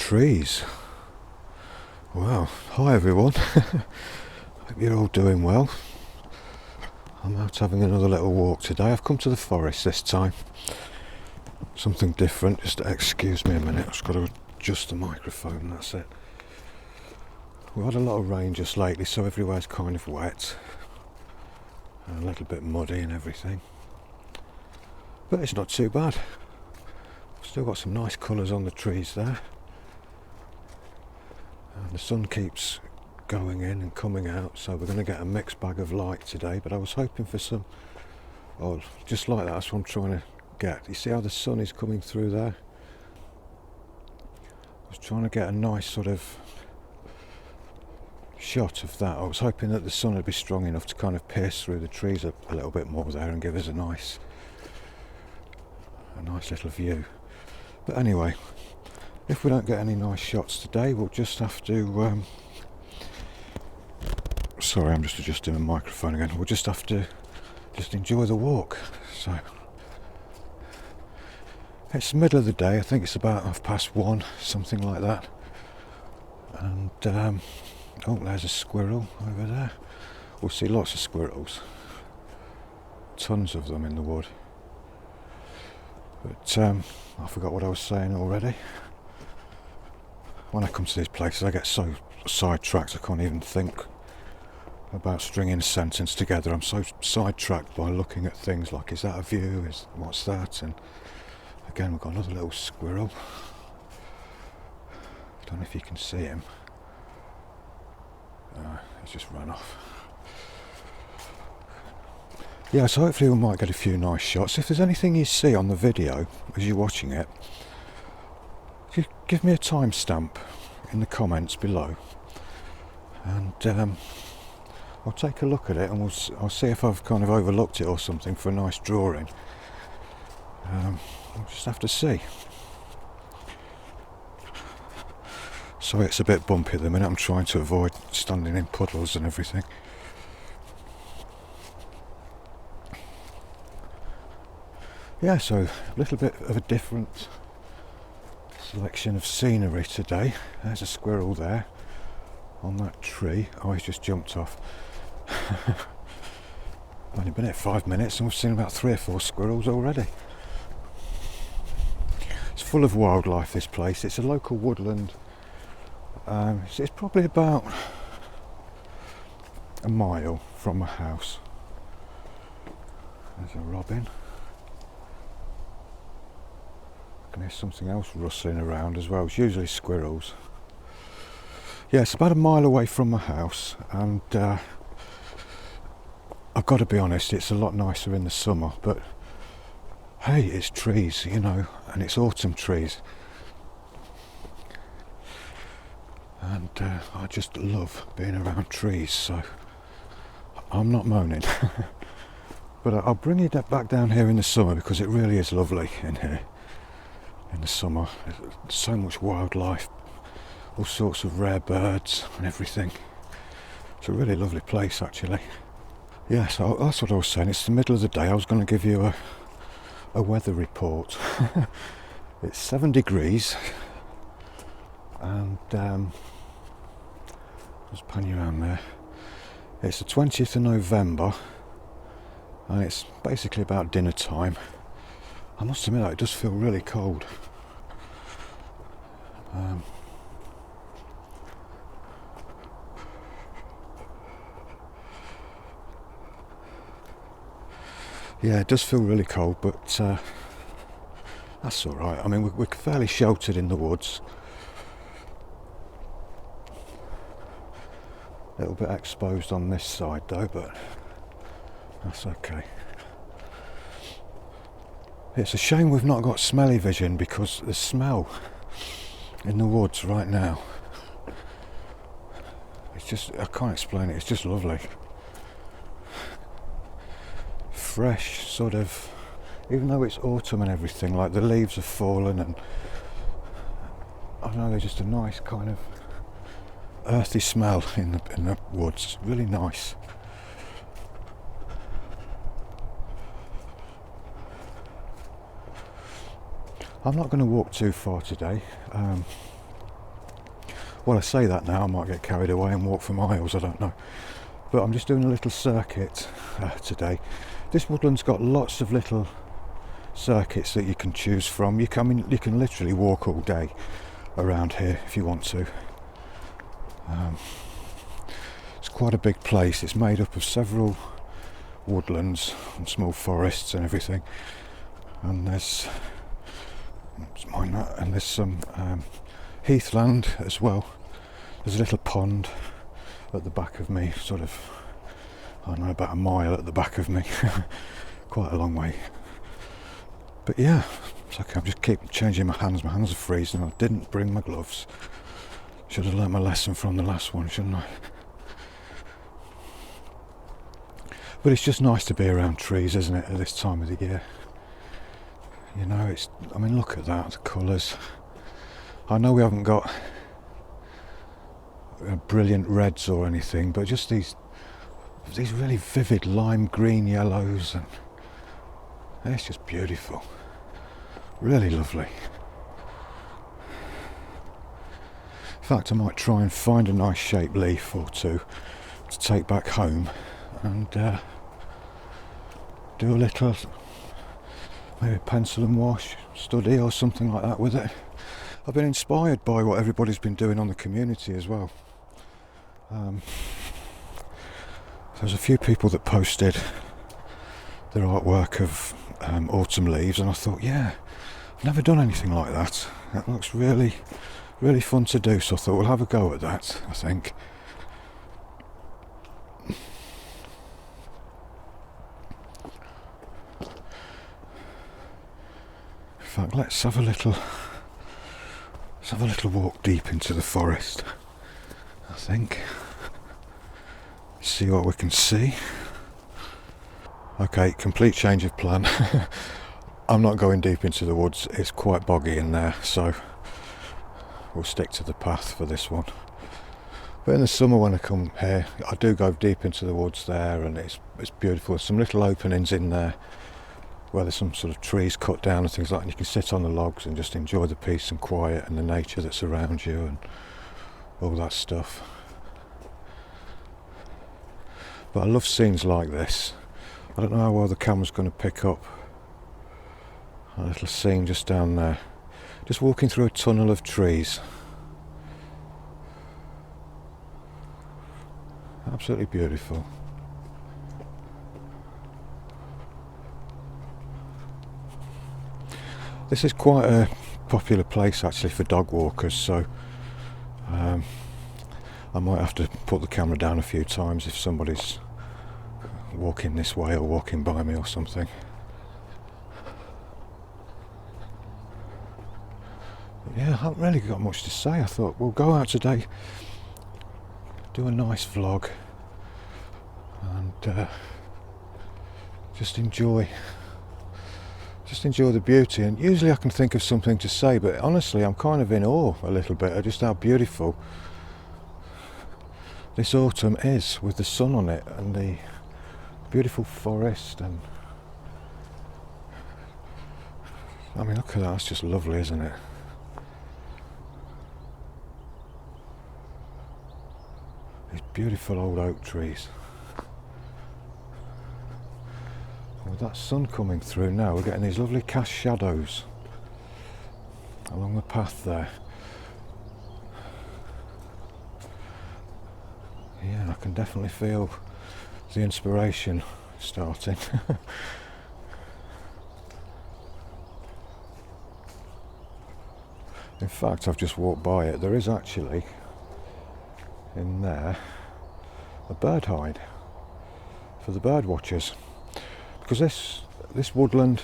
trees. Wow, hi everyone. Hope you're all doing well. I'm out having another little walk today. I've come to the forest this time. Something different. Just excuse me a minute. I've just got to adjust the microphone, that's it. We've had a lot of rain just lately, so everywhere's kind of wet. And a little bit muddy and everything. But it's not too bad. Still got some nice colours on the trees there. And the sun keeps going in and coming out, so we're going to get a mixed bag of light today. But I was hoping for some, just like that, that's what I'm trying to get. You see how the sun is coming through there? I was trying to get a nice sort of shot of that. I was hoping that the sun would be strong enough to kind of pierce through the trees a little bit more there and give us a nice little view. But anyway, if we don't get any nice shots today, we'll just have to sorry, I'm just adjusting the microphone again. We'll just have to enjoy the walk. So it's the middle of the day. I think it's about 1:30, something like that. And oh, there's a squirrel over there. We'll see lots of squirrels, tons of them in the wood. But I forgot what I was saying already. When I come to these places, I get so sidetracked I can't even think about stringing a sentence together. I'm so sidetracked by looking at things like, is that a view? What's that? And again, we've got another little squirrel. I don't know if you can see him. He's just run off. Yeah, so hopefully we might get a few nice shots. If there's anything you see on the video as you're watching it, give me a timestamp in the comments below, and I'll take a look at it, and I'll see if I've kind of overlooked it or something for a nice drawing. We'll just have to see. So it's a bit bumpy at the minute. I'm trying to avoid standing in puddles and everything. Yeah, so a little bit of a different selection of scenery today. There's a squirrel there on that tree. Oh, he's just jumped off. Only been here 5 minutes and we've seen about 3 or 4 squirrels already. It's full of wildlife, this place. It's a local woodland. It's probably about a mile from my house. There's a robin. And there's something else rustling around as well. It's usually squirrels. Yeah, it's about a mile away from my house, and I've got to be honest, it's a lot nicer in the summer, but hey, it's trees, you know, and it's autumn trees. And I just love being around trees, so I'm not moaning. But I'll bring you back down here in the summer, because it really is lovely in here. In the summer, there's so much wildlife, all sorts of rare birds and everything. It's a really lovely place, actually. Yeah, so that's what I was saying. It's the middle of the day. I was going to give you a weather report. It's 7 degrees, and just pan you around there. It's the 20th of November, and it's basically about dinner time. I must admit, it does feel really cold. Yeah, it does feel really cold, but that's all right. I mean, we're fairly sheltered in the woods. A little bit exposed on this side though, but that's okay. It's a shame we've not got smelly vision, because the smell in the woods right now, it's just, I can't explain it, it's just lovely. Fresh, sort of, even though it's autumn and everything, like the leaves have fallen, and I don't know, they're just a nice kind of earthy smell in the woods. Really nice. I'm not going to walk too far today. Well, I say that now, I might get carried away and walk for miles, I don't know. But I'm just doing a little circuit today. This woodland's got lots of little circuits that you can choose from. You can literally walk all day around here if you want to. It's quite a big place. It's made up of several woodlands and small forests and everything. And there's some heathland as well. There's a little pond at the back of me, sort of, I don't know, about a mile at the back of me. Quite a long way. But yeah, it's okay, I'm just keep changing my hands are freezing. I didn't bring my gloves. Should have learnt my lesson from the last one, shouldn't I? But it's just nice to be around trees, isn't it, at this time of the year? You know, look at that, the colours. I know we haven't got brilliant reds or anything, but just these really vivid lime green yellows, and it's just beautiful. Really lovely. In fact, I might try and find a nice shaped leaf or two to take back home and do a little, maybe pencil and wash study or something like that with it. I've been inspired by what everybody's been doing on the community as well. There's a few people that posted their artwork of autumn leaves, and I thought, yeah, I've never done anything like that. That looks really, really fun to do, so I thought we'll have a go at that, I think. In fact, let's have a little walk deep into the forest, I think. See what we can see. Okay, complete change of plan. I'm not going deep into the woods, it's quite boggy in there, so we'll stick to the path for this one. But in the summer when I come here, I do go deep into the woods there, and it's beautiful. There's some little openings in there where there's some sort of trees cut down and things like that, and you can sit on the logs and just enjoy the peace and quiet and the nature that's around you and all that stuff. But I love scenes like this. I don't know how well the camera's going to pick up a little scene just down there. Just walking through a tunnel of trees. Absolutely beautiful. This is quite a popular place actually for dog walkers, so I might have to put the camera down a few times if somebody's walking this way or walking by me or something. But yeah, I haven't really got much to say. I thought we'll go out today, do a nice vlog, and just enjoy the beauty. And usually I can think of something to say, but honestly I'm kind of in awe a little bit at just how beautiful this autumn is, with the sun on it and the beautiful forest. And I mean, look at that, it's just lovely, isn't it? These beautiful old oak trees. With that sun coming through now, we're getting these lovely cast shadows along the path there. Yeah, I can definitely feel the inspiration starting. In fact, I've just walked by it. There is actually in there a bird hide for the bird watchers. Because this woodland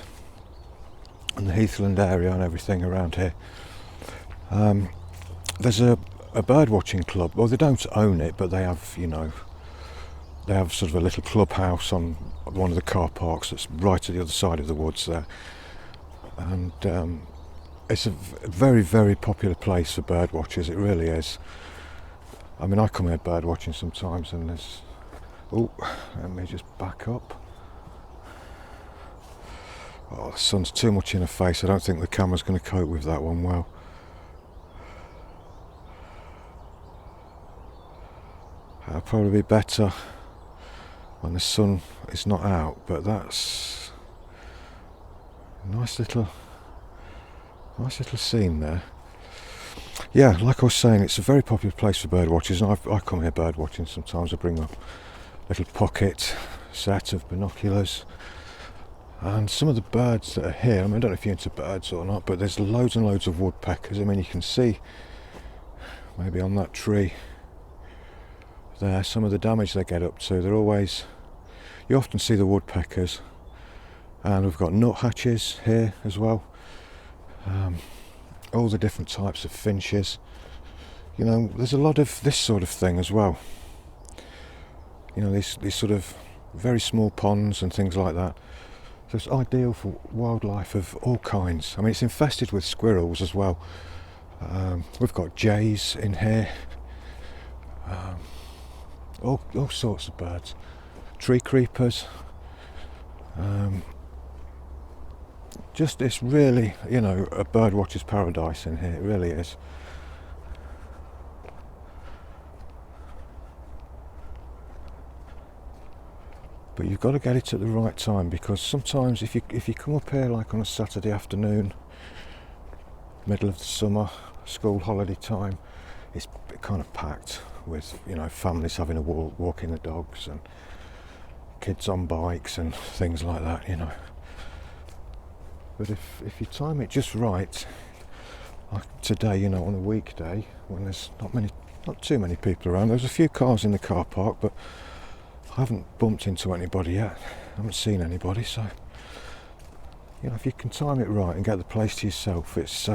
and the heathland area and everything around here, there's a bird watching club. Well, they don't own it, but they have, you know, they have sort of a little clubhouse on one of the car parks that's right at the other side of the woods there. And it's a very, very popular place for bird watchers, it really is. I mean, I come here bird watching sometimes, and there's, oh, let me just back up. Oh, the sun's too much in her face. I don't think the camera's going to cope with that one well. It'll probably be better when the sun is not out, but that's a nice little scene there. Yeah, like I was saying, it's a very popular place for bird watchers, and I come here bird watching sometimes. I bring a little pocket set of binoculars, and some of the birds that are here, I mean, I don't know if you're into birds or not, but there's loads and loads of woodpeckers. I mean, you can see maybe on that tree there some of the damage they get up to. You often see the woodpeckers, and we've got nuthatches here as well. All the different types of finches. You know, there's a lot of this sort of thing as well. You know, these sort of very small ponds and things like that. So it's ideal for wildlife of all kinds. I mean, it's infested with squirrels as well. We've got jays in here. All sorts of birds. Tree creepers. It's really, you know, a bird watcher's paradise in here. It really is. But you've got to get it at the right time, because sometimes if you come up here like on a Saturday afternoon, middle of the summer, school holiday time, it's kind of packed with, you know, families having a walk, walking the dogs, and kids on bikes and things like that, you know. But if you time it just right, like today, you know, on a weekday when there's not too many people around. There's a few cars in the car park, but I haven't bumped into anybody yet. I haven't seen anybody, so you know, if you can time it right and get the place to yourself, it's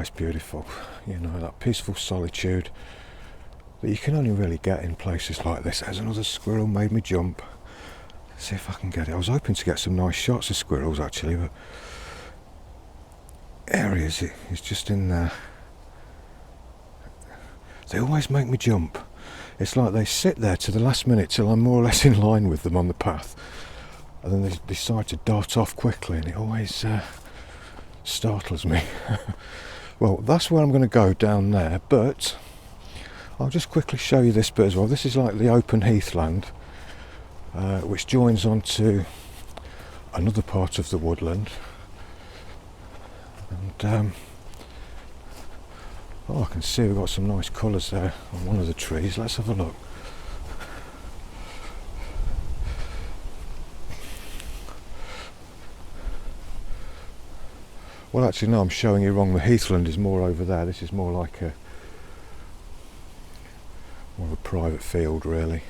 beautiful. You know, that peaceful solitude that you can only really get in places like this. There's another squirrel made me jump. Let's see if I can get it. I was hoping to get some nice shots of squirrels actually, but there he is. He's just in there. They always make me jump. It's like they sit there to the last minute till I'm more or less in line with them on the path, and then they decide to dart off quickly, and it always startles me. Well, that's where I'm going to go, down there, but I'll just quickly show you this bit as well. This is like the open heathland, which joins onto another part of the woodland, and I can see we've got some nice colours there on one of the trees. Let's have a look. Well, actually, no, I'm showing you wrong. The heathland is more over there. This is more like more of a private field, really.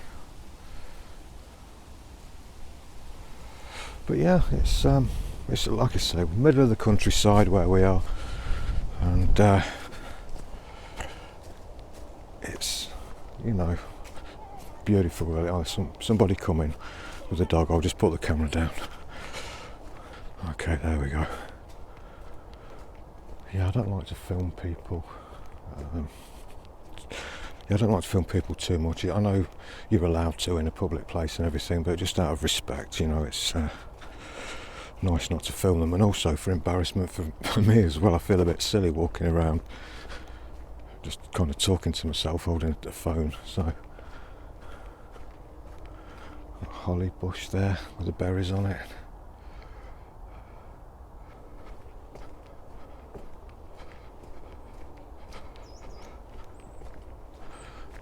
But yeah, it's like I say, middle of the countryside where we are, and it's, you know, beautiful really. Oh, somebody coming with a dog. I'll just put the camera down. Okay, there we go. Yeah, I don't like to film people. I don't like to film people too much. I know you're allowed to in a public place and everything, but just out of respect, you know, it's nice not to film them, and also for embarrassment for me as well. I feel a bit silly walking around just kind of talking to myself holding a phone. So a holly bush there with the berries on it.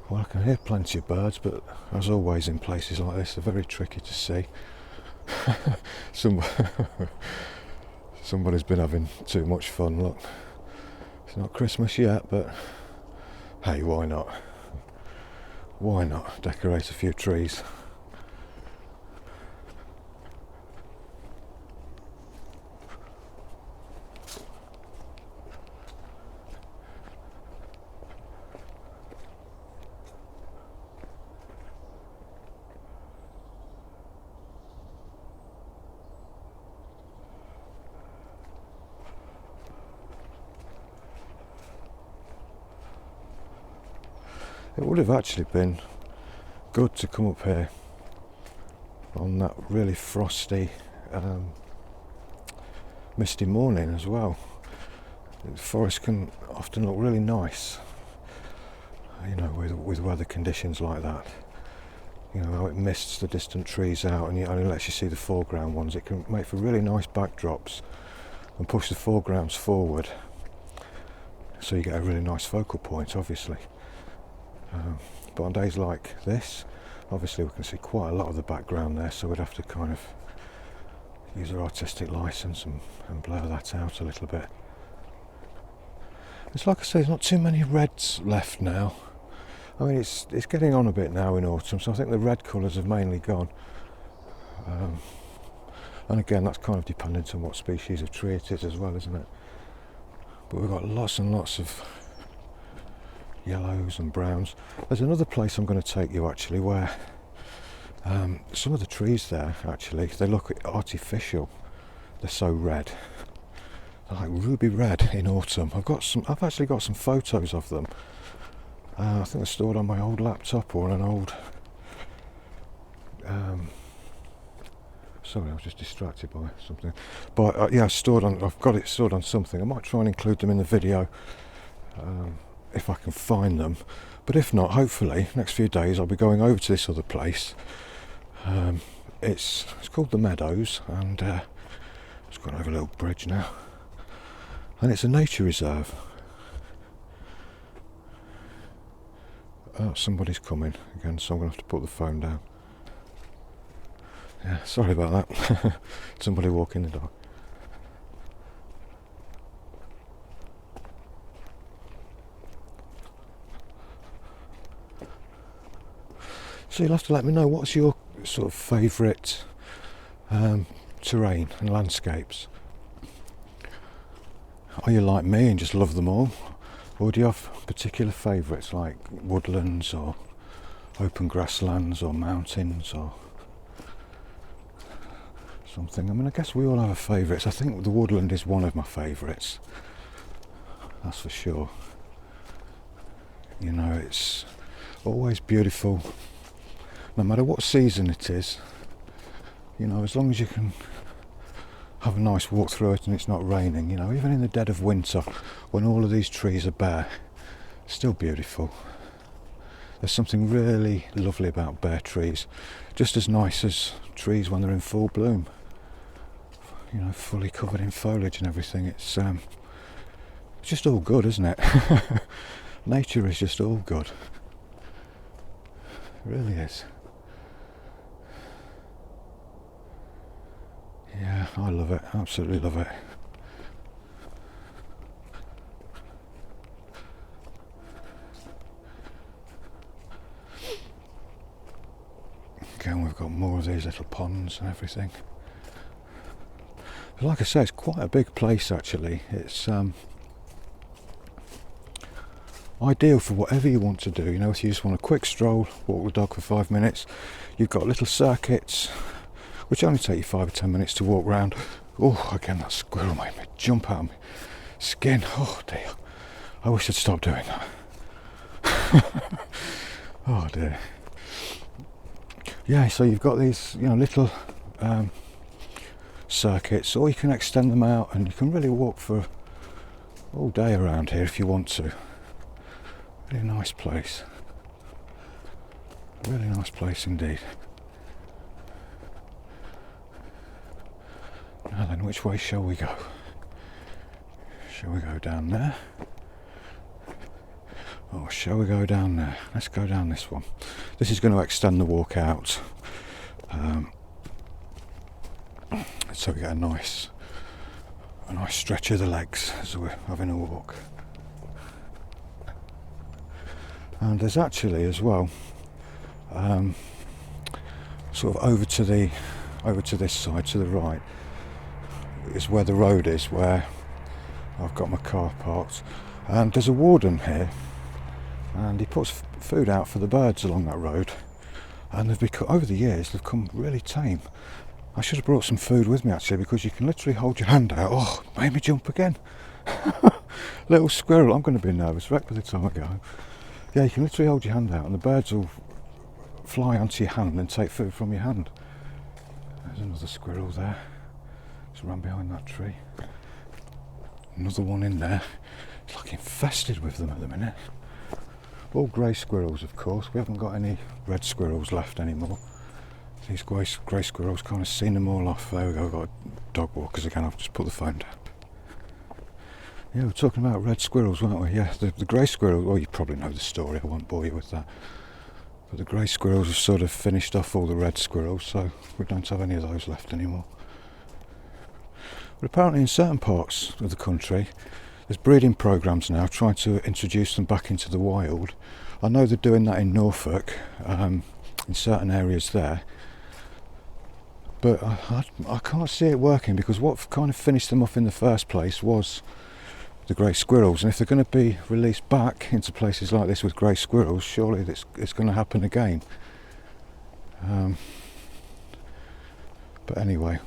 Well, I can hear plenty of birds, but as always in places like this, they're very tricky to see. Somebody's been having too much fun. Look, it's not Christmas yet, but hey, why not? Why not decorate a few trees? It would have actually been good to come up here on that really frosty, misty morning as well. The forest can often look really nice. you know, with weather conditions like that. You know, how it mists the distant trees out and it only lets you see the foreground ones. It can make for really nice backdrops and push the foregrounds forward, so you get a really nice focal point, obviously. But on days like this, obviously we can see quite a lot of the background there, so we'd have to kind of use our artistic license and blur that out a little bit. It's like I say, there's not too many reds left now. I mean, it's getting on a bit now in autumn, so I think the red colours have mainly gone. And again, that's kind of dependent on what species of tree it is as well, isn't it? But we've got lots and lots of yellows and browns. There's another place I'm going to take you actually where some of the trees there, actually, they look artificial. They're so red. They're like ruby red in autumn. I've actually got some photos of them. I think they're stored on my old laptop or on an old... sorry, I was just distracted by something. But yeah, I've got it stored on something. I might try and include them in the video if I can find them. But if not, hopefully, next few days I'll be going over to this other place. It's called the Meadows, and it's gone over a little bridge now. And it's a nature reserve. Oh, somebody's coming again, so I'm going to have to put the phone down. Yeah, sorry about that. Somebody walking the dog. So you'll have to let me know, what's your sort of favourite terrain and landscapes? Are you like me and just love them all? Or do you have particular favourites like woodlands or open grasslands or mountains or something? I mean, I guess we all have favourites. I think the woodland is one of my favourites. That's for sure. You know, it's always beautiful, no matter what season it is. You know, as long as you can have a nice walk through it and it's not raining, you know, even in the dead of winter when all of these trees are bare, it's still beautiful. There's something really lovely about bare trees, just as nice as trees when they're in full bloom, you know, fully covered in foliage and everything. It's just all good, isn't it? Nature is just all good. It really is. Yeah, I love it, absolutely love it. Again, we've got more of these little ponds and everything. But like I say, it's quite a big place actually. It's ideal for whatever you want to do. You know, if you just want a quick stroll, walk the dog for 5 minutes, you've got little circuits which only take you 5 or 10 minutes to walk round. Oh, again, that squirrel made me jump out of my skin. Oh dear, I wish I'd stopped doing that. Oh dear. Yeah, so you've got these, you know, little circuits, or you can extend them out and you can really walk for all day around here if you want to. Really nice place. Really nice place indeed. Now then, which way shall we go? Shall we go down there? Or shall we go down there? Let's go down this one. This is going to extend the walk out. So we get a nice stretch of the legs as we're having a walk. And there's actually as well, sort of over to this side, to the right, is where the road is, where I've got my car parked, and there's a warden here, and he puts food out for the birds along that road, and they've become, over the years they've come really tame. I should have brought some food with me actually, because you can literally hold your hand out. Oh, made me jump again. Little squirrel, I'm going to be a nervous wreck by the time I go home. Yeah, you can literally hold your hand out and the birds will fly onto your hand and take food from your hand. There's another squirrel there. It's run behind that tree. Another one in there. It's like infested with them at the minute. All grey squirrels, of course. We haven't got any red squirrels left anymore. These grey squirrels, kind of seen them all off. There we go, we've got dog walkers again. I've just put the phone down. Yeah, we're talking about red squirrels, weren't we? Yeah, the grey squirrel, well, you probably know the story, I won't bore you with that. But the grey squirrels have sort of finished off all the red squirrels, so we don't have any of those left anymore. But apparently in certain parts of the country, there's breeding programmes now trying to introduce them back into the wild. I know they're doing that in Norfolk, in certain areas there. But I can't see it working, because what kind of finished them off in the first place was the grey squirrels, and if they're going to be released back into places like this with grey squirrels, surely it's going to happen again. But anyway,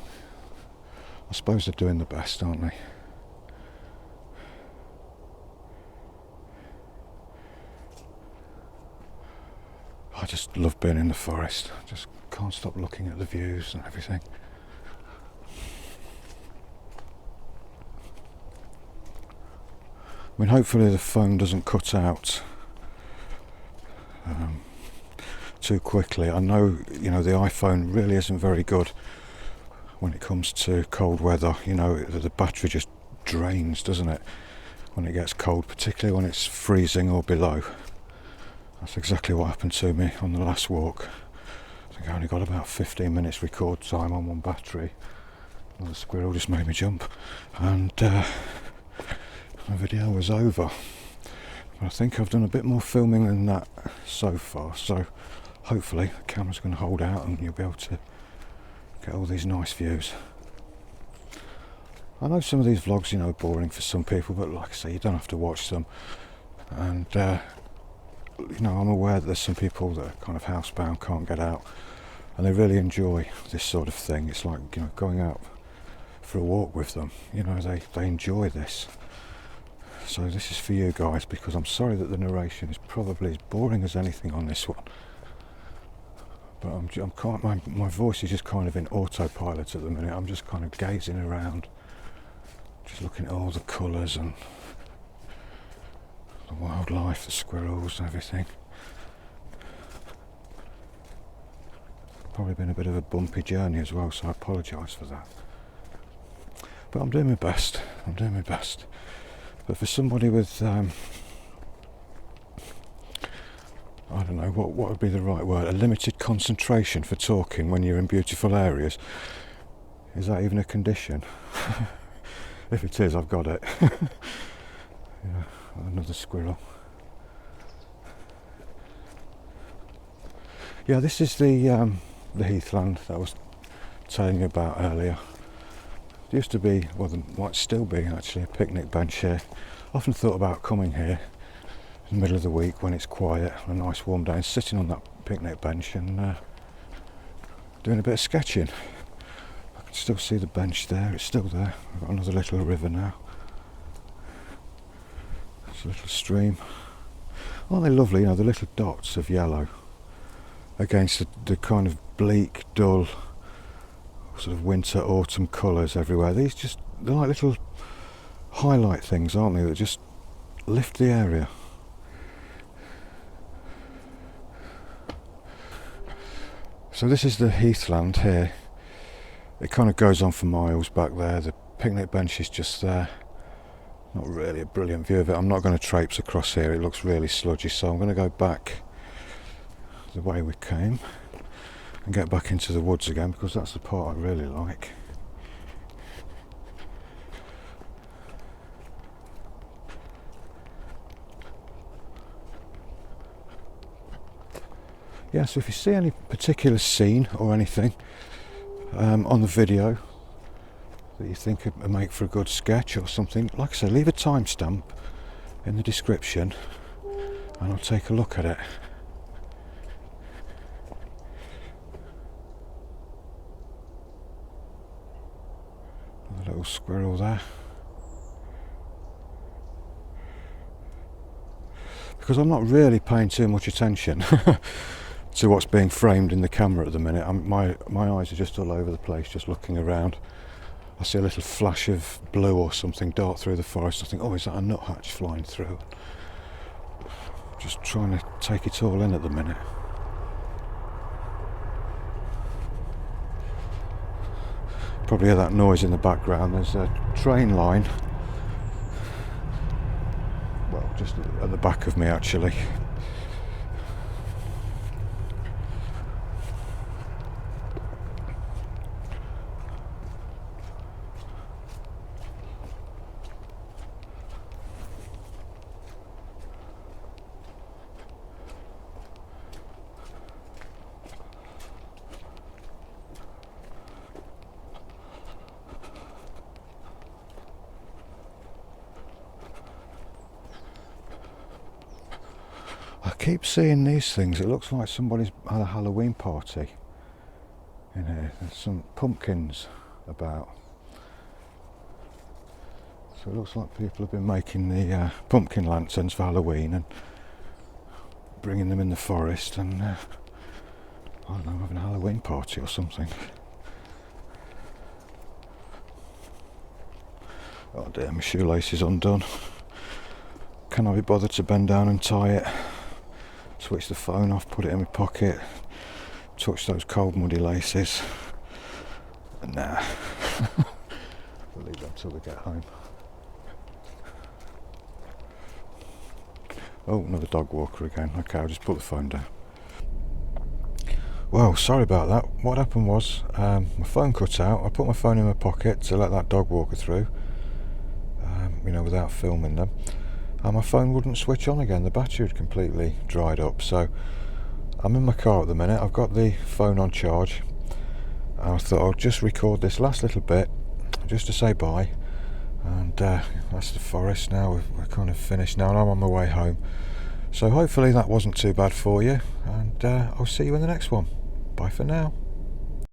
I suppose they're doing the best, aren't they? I just love being in the forest. I just can't stop looking at the views and everything. I mean, hopefully the phone doesn't cut out too quickly. I know, the iPhone really isn't very good when it comes to cold weather. The battery just drains, doesn't it, when it gets cold, particularly when it's freezing or below. That's exactly what happened to me on the last walk. I think I only got about 15 minutes record time on one battery. And the squirrel just made me jump, and my video was over. But I think I've done a bit more filming than that so far, so hopefully the camera's going to hold out and you'll be able to get all these nice views. I know some of these vlogs, are boring for some people, but like I say, you don't have to watch them. And I'm aware that there's some people that are kind of housebound, can't get out, and they really enjoy this sort of thing. It's like, going out for a walk with them. They enjoy this. So this is for you guys, because I'm sorry that the narration is probably as boring as anything on this one. But my voice is just kind of in autopilot at the minute. I'm just kind of gazing around, just looking at all the colours and the wildlife, the squirrels and everything. Probably been a bit of a bumpy journey as well, so I apologise for that. But I'm doing my best. But for somebody with, I don't know, what would be the right word? A limited concentration for talking when you're in beautiful areas. Is that even a condition? If it is, I've got it. Yeah, another squirrel. Yeah, this is the heathland that I was telling you about earlier. There used to be, well, there might still be actually, a picnic bench here. I often thought about coming here in the middle of the week when it's quiet, a nice warm day, and sitting on that picnic bench and doing a bit of sketching. I can still see the bench there, it's still there. I've got another little river now. It's a little stream. Aren't they lovely, the little dots of yellow against the kind of bleak, dull, sort of winter, autumn colours everywhere. They're like little highlight things, aren't they, that just lift the area. So this is the heathland here. It kind of goes on for miles back there. The picnic bench is just there. Not really a brilliant view of it. I'm not going to traipse across here, it looks really sludgy, so I'm going to go back the way we came and get back into the woods again, because that's the part I really like. Yeah, so if you see any particular scene or anything on the video that you think would make for a good sketch or something, like I say, leave a timestamp in the description and I'll take a look at it. Another little squirrel there. Because I'm not really paying too much attention to what's being framed in the camera at the minute. My eyes are just all over the place, just looking around. I see a little flash of blue or something dart through the forest. I think, oh, is that a nuthatch flying through? Just trying to take it all in at the minute. Probably hear that noise in the background. There's a train line, well, just at the back of me actually. I keep seeing these things. It looks like somebody's had a Halloween party in here. There's some pumpkins about. So it looks like people have been making the pumpkin lanterns for Halloween and bringing them in the forest and I don't know, having a Halloween party or something. Oh dear, my shoelace is undone. Can I be bothered to bend down and tie it? Switch the phone off, put it in my pocket, touch those cold muddy laces. Nah. We'll leave them till we get home. Oh, another dog walker again. Okay, I'll just put the phone down. Well, sorry about that. What happened was, my phone cut out. I put my phone in my pocket to let that dog walker through, without filming them. And my phone wouldn't switch on again. The battery had completely dried up. So I'm in my car at the minute. I've got the phone on charge. And I thought I'll just record this last little bit just to say bye. And that's the forest now. We're kind of finished now and I'm on my way home. So hopefully that wasn't too bad for you. And I'll see you in the next one. Bye for now.